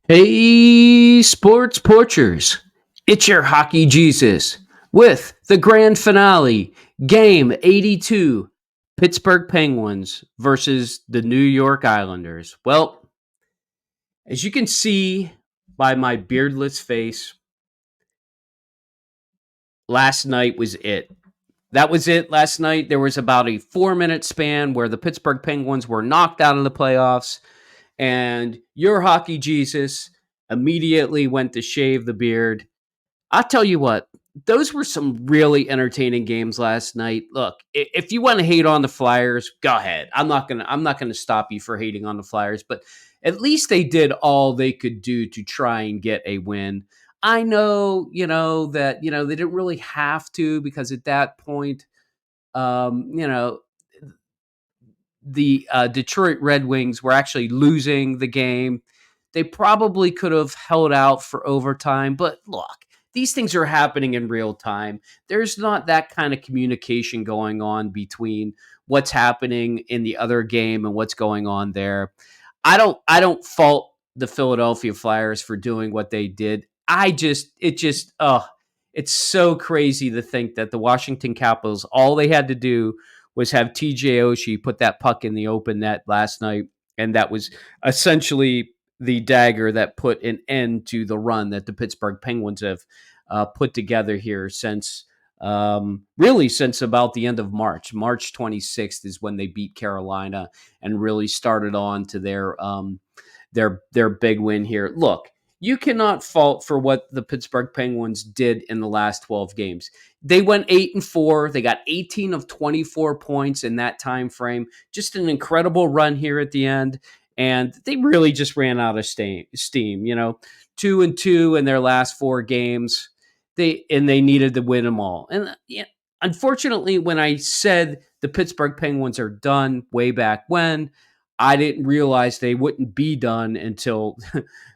Hey, sports porchers. It's your hockey Jesus with the grand finale, game 82, Pittsburgh Penguins versus the New York Islanders. Well, as you can see by my beardless face, last night was it. That was it last night. There was about a 4 minute span where the Pittsburgh Penguins were knocked out of the playoffs, and your hockey Jesus immediately went to shave the beard. I'll tell you what, those were some really entertaining games last night. Look, if you want to hate on the Flyers, go ahead. I'm not gonna stop you for hating on the Flyers, but at least they did all they could do to try and get a win. I know, that they didn't really have to, because at that point, um, you know, the Detroit Red Wings were actually losing the game. They probably could have held out for overtime, but look, these things are happening in real time. There's not that kind of communication going on between what's happening in the other game and what's going on there. I don't fault the Philadelphia Flyers for doing what they did. It's so crazy to think that the Washington Capitals, all they had to do was have TJ Oshie put that puck in the open net last night, and that was essentially the dagger that put an end to the run that the Pittsburgh Penguins have put together here since really since about the end of March. March 26th is when they beat Carolina and really started on to their big win here. Look, you cannot fault for what the Pittsburgh Penguins did in the last 12 games. They went 8-4. They got 18 of 24 points in that time frame. Just an incredible run here at the end, and they really just ran out of steam. 2-2 in their last four games. They needed to win them all. And yeah, unfortunately, when I said the Pittsburgh Penguins are done way back when, I didn't realize they wouldn't be done until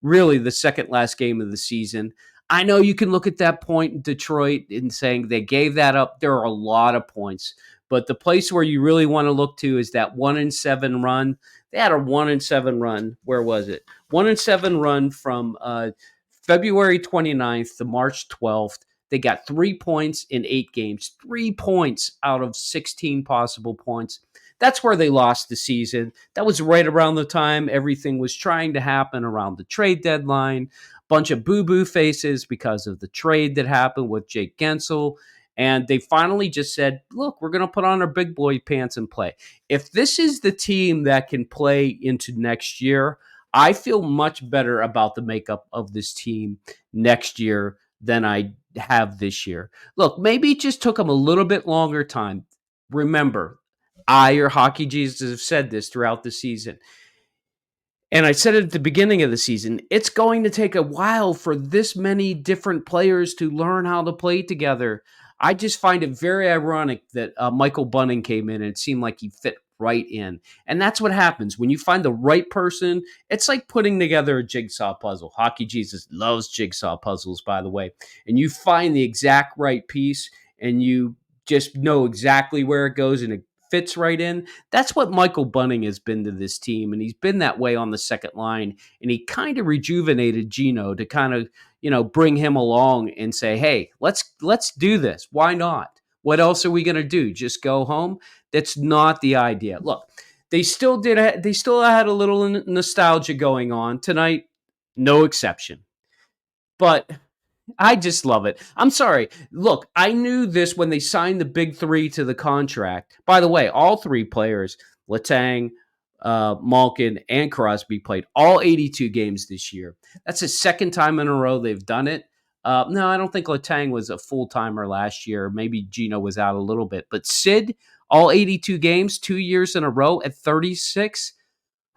really the second last game of the season. I know you can look at that point in Detroit and saying they gave that up. There are a lot of points, but the place where you really want to look to is that 1-7 run. They had a 1-7 run. Where was it? 1-7 run from February 29th to March 12th. They got 3 points in 8 games, 3 points out of 16 possible points. That's where they lost the season. That was right around the time everything was trying to happen around the trade deadline. Bunch of boo-boo faces because of the trade that happened with Jake Gensel. And they finally just said, look, we're going to put on our big boy pants and play. If this is the team that can play into next year, I feel much better about the makeup of this team next year than I have this year. Look, maybe it just took them a little bit longer time. Remember, your hockey Jesus, have said this throughout the season. And I said it at the beginning of the season. It's going to take a while for this many different players to learn how to play together. I just find it very ironic that Michael Bunning came in and it seemed like he fit right in. And that's what happens. When you find the right person, it's like putting together a jigsaw puzzle. Hockey Jesus loves jigsaw puzzles, by the way. And you find the exact right piece and you just know exactly where it goes and it fits right in. That's what Michael Bunning has been to this team, and he's been that way on the second line. And he kind of rejuvenated Gino to kind of bring him along and say, hey, let's do this. Why not? What else are we going to do? Just go home? That's not the idea. Look, they still had a little nostalgia going on tonight, no exception. But I just love it. I'm sorry. Look, I knew this when they signed the big three to the contract. By the way, all three players, Letang, Malkin, and Crosby, played all 82 games this year. That's the second time in a row they've done it. No, I don't think Letang was a full timer last year. Maybe Gino was out a little bit. But Sid, all 82 games, 2 years in a row at 36.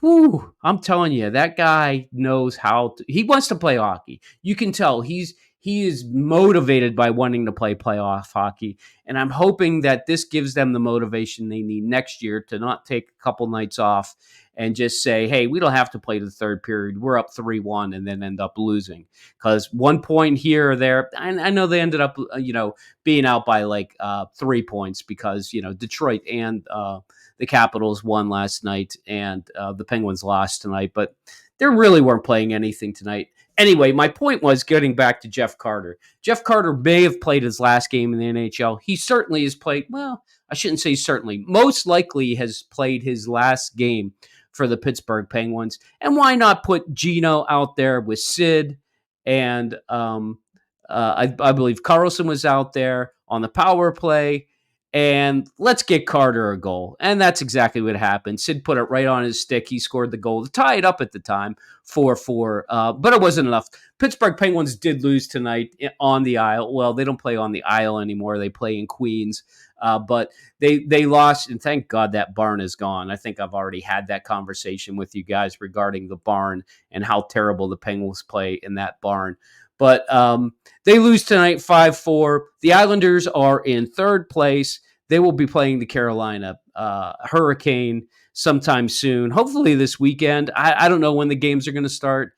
Whew, I'm telling you, that guy knows how to, he wants to play hockey. You can tell he is motivated by wanting to play playoff hockey. And I'm hoping that this gives them the motivation they need next year to not take a couple nights off and just say, hey, we don't have to play the third period. We're up 3-1 and then end up losing. Because 1 point here or there, I know they ended up, being out by like 3 points because, Detroit and the Capitals won last night and the Penguins lost tonight. But They really weren't playing anything tonight. Anyway, my point was getting back to Jeff Carter. Jeff Carter may have played his last game in the NHL. He certainly has played, well, I shouldn't say certainly, most likely has played his last game for the Pittsburgh Penguins. And why not put Gino out there with Sid and I believe Carlson was out there on the power play, and let's get Carter a goal. And that's exactly what happened. Sid put it right on his stick. He scored the goal to tie it up at the time, 4-4, but it wasn't enough. Pittsburgh Penguins did lose tonight on the Isle. Well, they don't play on the Isle anymore. They play in Queens. But they lost, and thank God that barn is gone. I think I've already had that conversation with you guys regarding the barn and how terrible the Penguins play in that barn. But they lose tonight 5-4. The Islanders are in third place. They will be playing the Carolina Hurricane sometime soon, hopefully this weekend. I don't know when the games are going to start.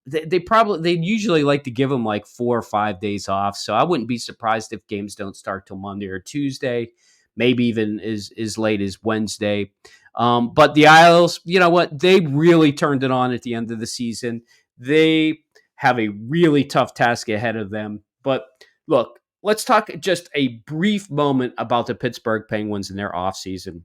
They usually like to give them like 4 or 5 days off, so I wouldn't be surprised if games don't start till Monday or Tuesday, maybe even as late as Wednesday. But the Isles, you know what? They really turned it on at the end of the season. They have a really tough task ahead of them. But look, let's talk just a brief moment about the Pittsburgh Penguins and their offseason.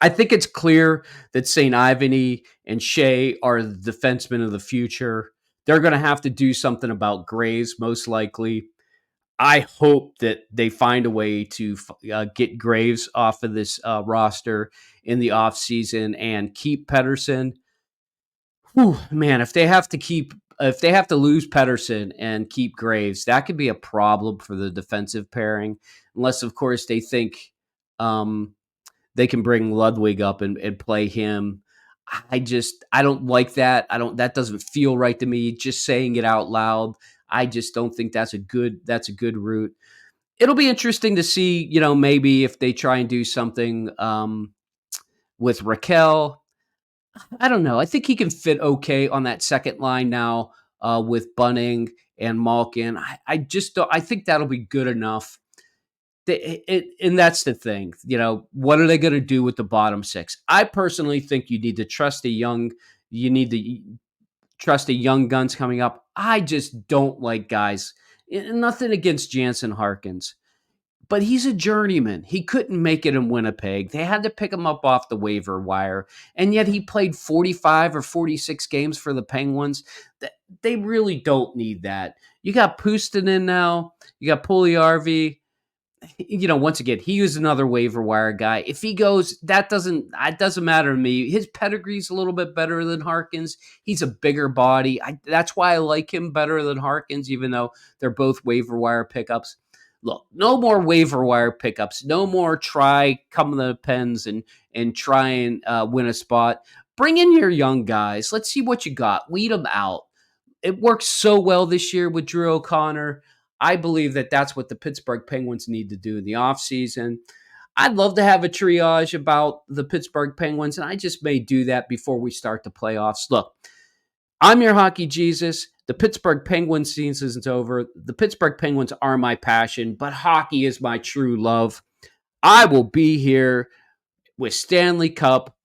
I think it's clear that St. Ivany and Shea are the defensemen of the future. They're going to have to do something about Graves, most likely. I hope that they find a way to get Graves off of this roster in the offseason and keep Pedersen. Whew, man, if they have to lose Pedersen and keep Graves, that could be a problem for the defensive pairing, unless of course they think um, they can bring Ludwig up and play him. I don't like that. That doesn't feel right to me. Just saying it out loud, I just don't think that's a good route. It'll be interesting to see, maybe if they try and do something with Raquel. I don't know. I think he can fit okay on that second line now with Bunning and Malkin. I just don't. I think that'll be good enough. And that's the thing. What are they going to do with the bottom six? I personally think you need to trust a young. You need to trust the young guns coming up. I just don't like guys. Nothing against Jansen Harkins, but he's a journeyman. He couldn't make it in Winnipeg. They had to pick him up off the waiver wire, and yet he played 45 or 46 games for the Penguins. They really don't need that. You got Pustonen now. You got Puljujärvi. Once again, he was another waiver wire guy. If he goes, it doesn't matter to me. His pedigree's a little bit better than Harkins. He's a bigger body. That's why I like him better than Harkins, even though they're both waiver wire pickups. Look, no more waiver wire pickups. No more come to the Pens and try and win a spot. Bring in your young guys. Let's see what you got. Weed them out. It works so well this year with Drew O'Connor. I believe that that's what the Pittsburgh Penguins need to do in the offseason. I'd love to have a triage about the Pittsburgh Penguins, and I just may do that before we start the playoffs. Look, I'm your hockey Jesus. The Pittsburgh Penguins season's over. The Pittsburgh Penguins are my passion, but hockey is my true love. I will be here with Stanley Cup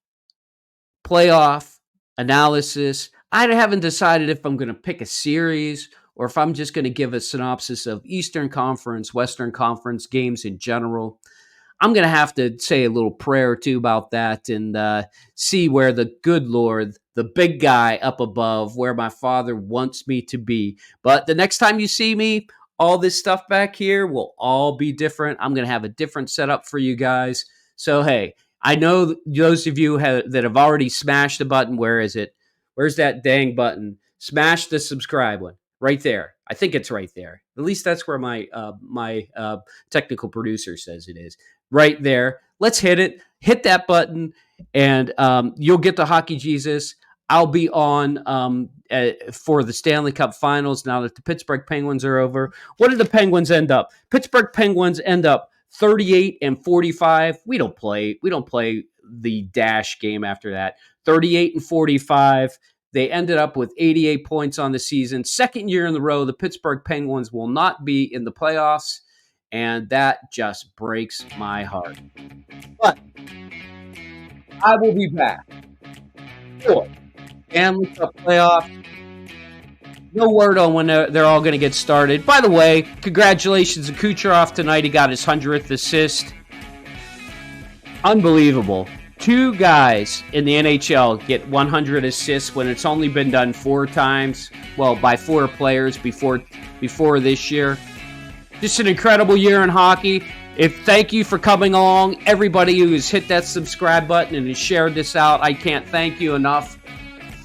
playoff analysis. I haven't decided if I'm going to pick a series or if I'm just going to give a synopsis of Eastern Conference, Western Conference games in general. I'm going to have to say a little prayer or two about that and see where the good Lord, the big guy up above, where my Father wants me to be. But the next time you see me, all this stuff back here will all be different. I'm going to have a different setup for you guys. So, hey, I know those of you that have already smashed the button. Where is it? Where's that dang button? Smash the subscribe one right there. I think it's right there. At least that's where my technical producer says it is. Right there. Let's hit it. Hit that button, and you'll get the Hockey Jesus. I'll be on for the Stanley Cup Finals now that the Pittsburgh Penguins are over. What did the Penguins end up? Pittsburgh Penguins end up 38-45. We don't play the dash game after that. 38-45. They ended up with 88 points on the season. Second year in a row, the Pittsburgh Penguins will not be in the playoffs, and that just breaks my heart. But I will be back for Stanley Cup playoff. No word on when they're all going to get started. By the way, congratulations to Kucherov tonight. He got his 100th assist. Unbelievable. 2 guys in the NHL get 100 assists when it's only been done 4 times. Well, by 4 players before this year. Just an incredible year in hockey. Thank you for coming along. Everybody who has hit that subscribe button and has shared this out, I can't thank you enough.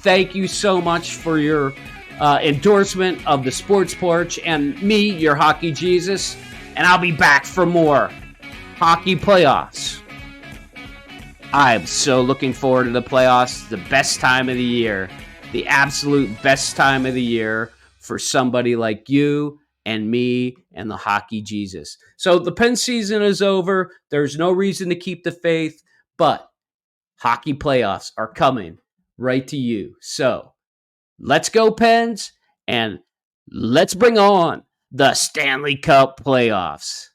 Thank you so much for your endorsement of the Sports Porch and me, your hockey Jesus. And I'll be back for more hockey playoffs. I'm so looking forward to the playoffs. The best time of the year. The absolute best time of the year for somebody like you and me and the hockey Jesus. So the Penn season is over. There's no reason to keep the faith, but hockey playoffs are coming right to you. So let's go, Pens, and let's bring on the Stanley Cup playoffs.